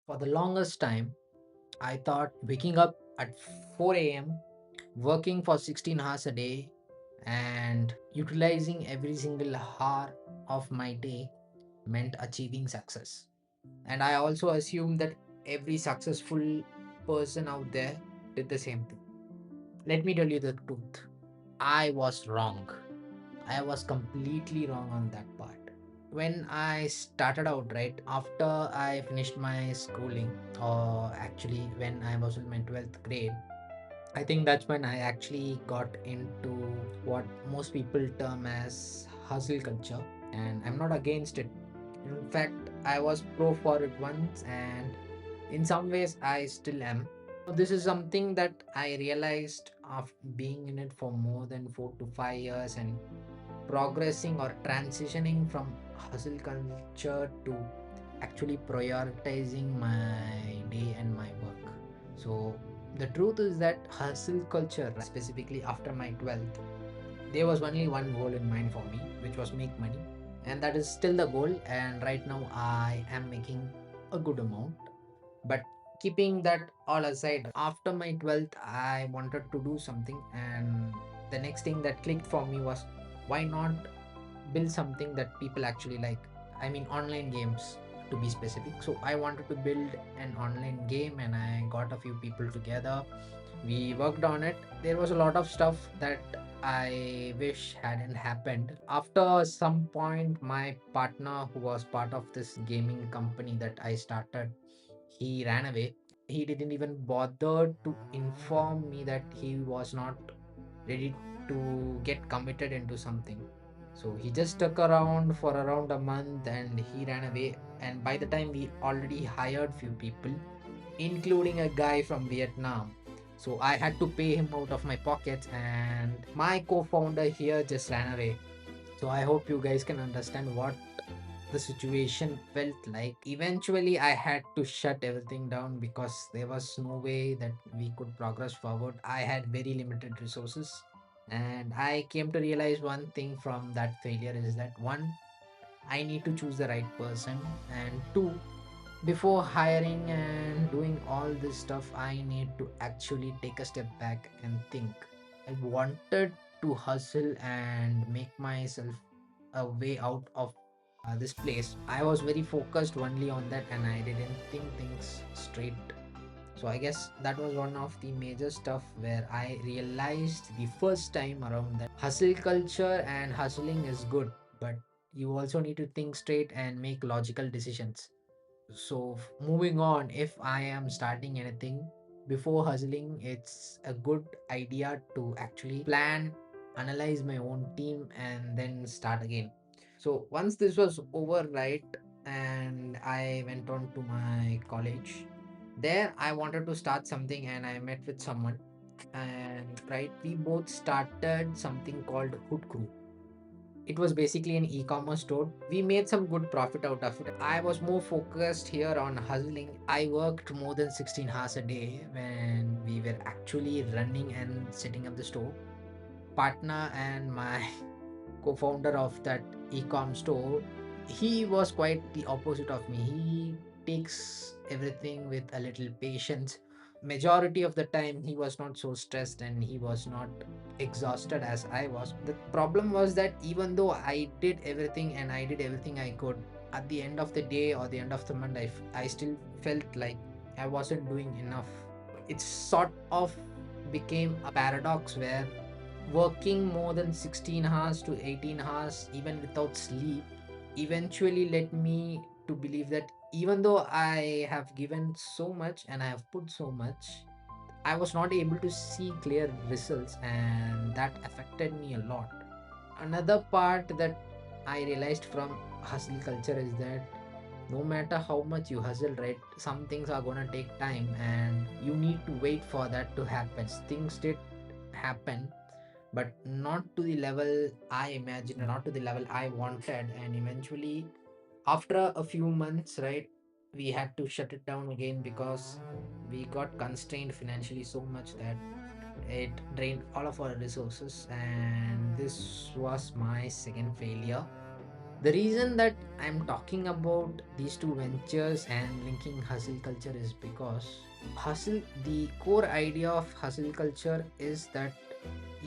For the longest time, I thought waking up at 4 a.m., working for 16 hours a day, and utilizing every single hour of my day meant achieving success. And I also assumed that every successful person out there did the same thing. Let me tell you the truth. I was wrong. I was completely wrong on that part. When I started out, right, after I finished my schooling, or actually when I was in my 12th grade, I think that's when I actually got into what most people term as hustle culture, and I'm not against it. In fact, I was pro for it once, and in some ways, I still am. This is something that I realized after being in it for more than 4 to 5 years and progressing or transitioning from hustle culture to actually prioritizing my day and my work. So the truth is that hustle culture, specifically after my 12th, there was only one goal in mind for me, which was make money. And that is still the goal. And right now I am making a good amount. But keeping that all aside, after my 12th, I wanted to do something. And the next thing that clicked for me was, why not build something that people actually like? I mean, online games to be specific. So I wanted to build an online game, and I got a few people together. We worked on it. There was a lot of stuff that I wish hadn't happened. After some point, my partner, who was part of this gaming company that I started, he ran away. He didn't even bother to inform me that he was not ready to get committed into something. So he just stuck around for around a month and he ran away. And by the time we already hired few people, including a guy from Vietnam. So I had to pay him out of my pockets, and my co founder here just ran away. So I hope you guys can understand what the situation felt like. Eventually, I had to shut everything down because there was no way that we could progress forward. I had very limited resources, and I came to realize one thing from that failure is that one, I need to choose the right person, and two, before hiring and doing all this stuff, I need to actually take a step back and think. I wanted to hustle and make myself a way out of this place. I was very focused only on that and I didn't think things straight. So I guess that was one of the major stuff where I realized the first time around that hustle culture and hustling is good, but you also need to think straight and make logical decisions. So, moving on, if I am starting anything before hustling, it's a good idea to actually plan, analyze my own team, and then start again. So, once this was over, right, and I went on to my college, there I wanted to start something and I met with someone, and right, we both started something called Hood Crew. It was basically an e-commerce store. We made some good profit out of it. I was more focused here on hustling. I worked more than 16 hours a day when we were actually running and setting up the store. Partner and my co-founder of that e-com store, he was quite the opposite of me. He takes everything with a little patience. Majority of the time he was not so stressed and he was not exhausted as I was. The problem was that even though I did everything and I did everything I could, at the end of the day or the end of the month, I still felt like I wasn't doing enough. It sort of became a paradox where working more than 16 hours to 18 hours, even without sleep, eventually led me to believe that even though I have given so much and I have put so much, I was not able to see clear results, and that affected me a lot. Another part that I realized from hustle culture is that no matter how much you hustle, right, some things are gonna take time and you need to wait for that to happen. Things did happen, but not to the level I imagined, not to the level I wanted. And eventually, after a few months, right, we had to shut it down again because we got constrained financially so much that it drained all of our resources. And this was my second failure. The reason that I'm talking about these two ventures and linking hustle culture is because the core idea of hustle culture is that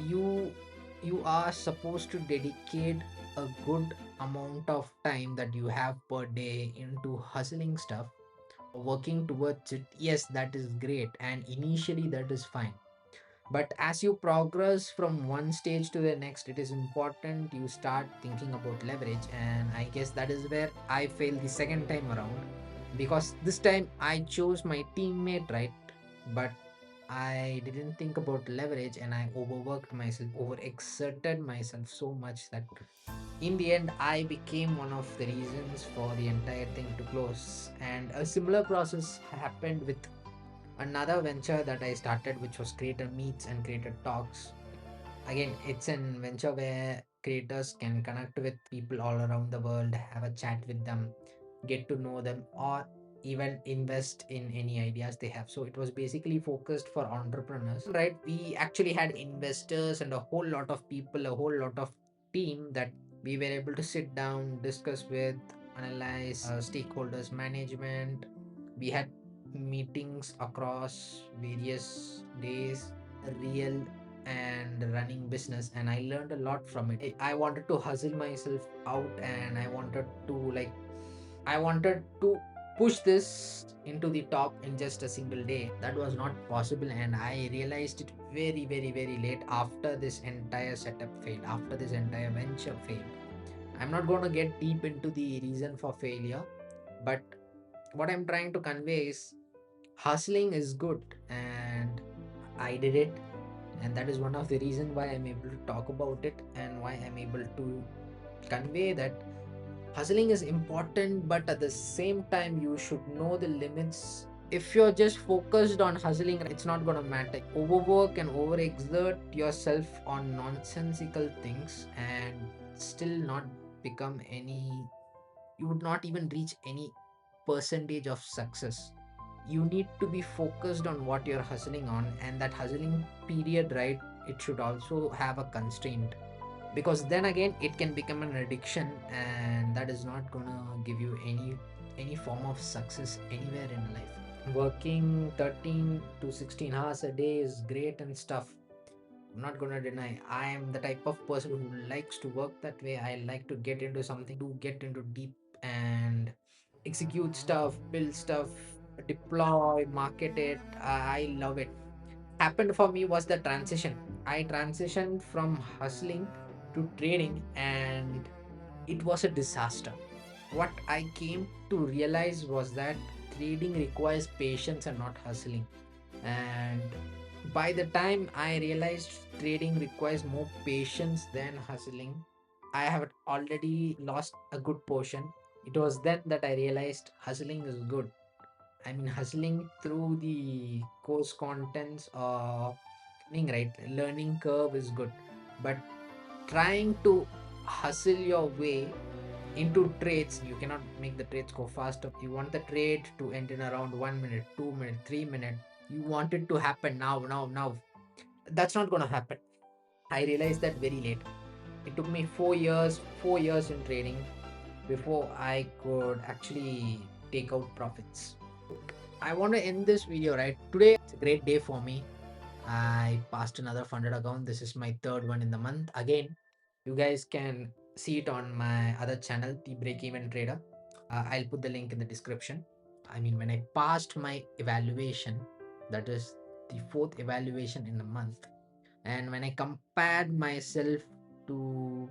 you you are supposed to dedicate a good amount of time that you have per day into hustling stuff, working towards it. Yes, that is great, and initially that is fine, but as you progress from one stage to the next, it is important you start thinking about leverage. And I guess that is where I failed the second time around, because this time I chose my teammate, right? But I didn't think about leverage, and I overworked myself, overexerted myself so much that in the end I became one of the reasons for the entire thing to close. And a similar process happened with another venture that I started, which was Creator Meets and Creator Talks. Again, it's an venture where creators can connect with people all around the world, have a chat with them, get to know them, or even invest in any ideas they have. So it was basically focused for entrepreneurs, right? We actually had investors and a whole lot of people, a whole lot of team that we were able to sit down, discuss with, analyze stakeholders, management. We had meetings across various days, real and running business, and I learned a lot from it. I wanted to hustle myself out, and I wanted to push this into the top in just a single day. That was not possible, and I realized it very, very, very late, after this entire setup failed, after this entire venture failed. I'm not going to get deep into the reason for failure, but what I'm trying to convey is hustling is good, and I did it. And that is one of the reason why I'm able to talk about it, and why I'm able to convey that hustling is important, but at the same time you should know the limits. If you're just focused on hustling, it's not going to matter. Overwork and overexert yourself on nonsensical things and still not become any, you would not even reach any percentage of success. You need to be focused on what you're hustling on, and that hustling period, right, it should also have a constraint, because then again it can become an addiction, and that is not gonna give you any form of success anywhere in life. Working 13 to 16 hours a day is great and stuff. I'm not gonna deny, I am the type of person who likes to work that way. I like to get into something, to get into deep and execute stuff, build stuff, deploy, market it. I love it. Happened for me was the transition. I transitioned from hustling to trading, and it was a disaster. What I came to realize was that trading requires patience and not hustling. And by the time I realized trading requires more patience than hustling, I have already lost a good portion. It was then that I realized hustling is good. I mean, hustling through the course contents or learning, right? Learning curve is good. But trying to hustle your way into trades, you cannot make the trades go faster. You want the trade to end in around 1 minute, 2 minute, 3 minute. You want it to happen now, now, now. That's not going to happen. I realized that very late. It took me 4 years in trading before I could actually take out profits. I want to end this video right today. It's a great day for me. I passed another funded account. This is my third one in the month. Again, you guys can see it on my other channel, The Break Even Trader. I'll put the link in the description. I mean, when I passed my evaluation, that is the fourth evaluation in a month, and when I compared myself to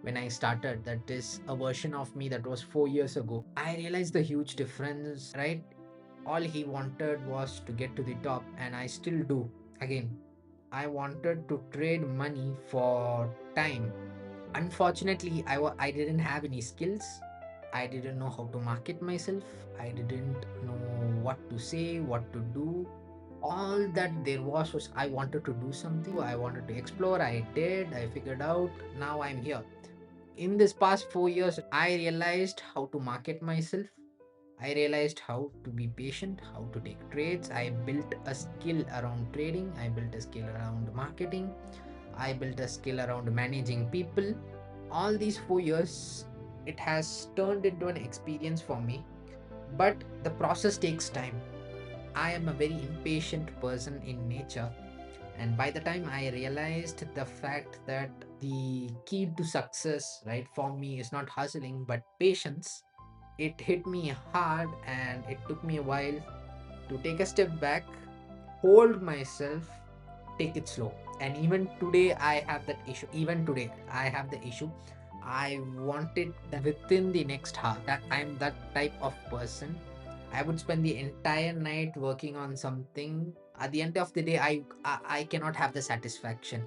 when I started, that is a version of me that was 4 years ago, I realized the huge difference, right? All he wanted was to get to the top, and I still do. Again, I wanted to trade money for time. Unfortunately, I didn't have any skills. I didn't know how to market myself. I didn't know what to say, what to do. All that there was I wanted to do something. I wanted to explore. I did. I figured out. Now I'm here. In this past 4 years, I realized how to market myself. I realized how to be patient, how to take trades. I built a skill around trading. I built a skill around marketing. I built a skill around managing people. All these 4 years, it has turned into an experience for me, but the process takes time. I am a very impatient person in nature, and by the time I realized the fact that the key to success, right, for me is not hustling but patience, it hit me hard and it took me a while to take a step back, hold myself, take it slow. And even today I have that issue. Even today I have the issue. I want it within the next hour. That I'm that type of person. I would spend the entire night working on something. At the end of the day, I cannot have the satisfaction.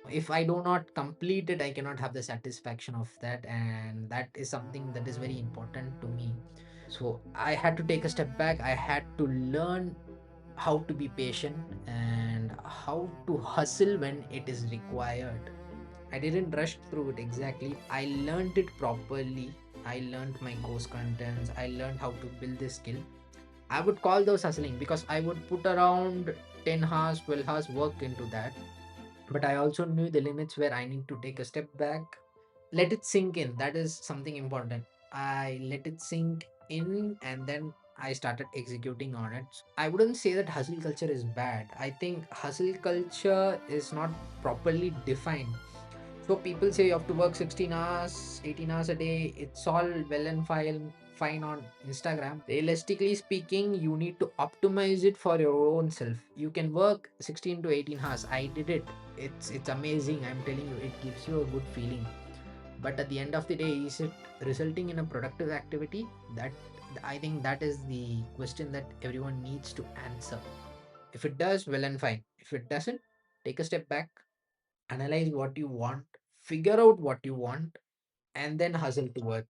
If I do not complete it, I cannot have the satisfaction of that, and that is something that is very important to me. So I had to take a step back. I had to learn how to be patient and how to hustle when it is required. I didn't rush through it exactly. I learned it properly. I learned my course contents. I learned how to build this skill. I would call those hustling because I would put around 10 hours, 12 hours work into that. But I also knew the limits where I need to take a step back, let it sink in. That is something important. I let it sink in and then I started executing on it. I wouldn't say that hustle culture is bad. I think hustle culture is not properly defined. So people say you have to work 16 hours, 18 hours a day. It's all well and fine on Instagram. Realistically speaking, you need to optimize it for your own self. You can work 16 to 18 hours. I did it. It's amazing. I'm telling you, it gives you a good feeling. But at the end of the day, is it resulting in a productive activity? That I think that is the question that everyone needs to answer. If it does, well and fine. If it doesn't, take a step back, analyze what you want, figure out what you want, and then hustle towards.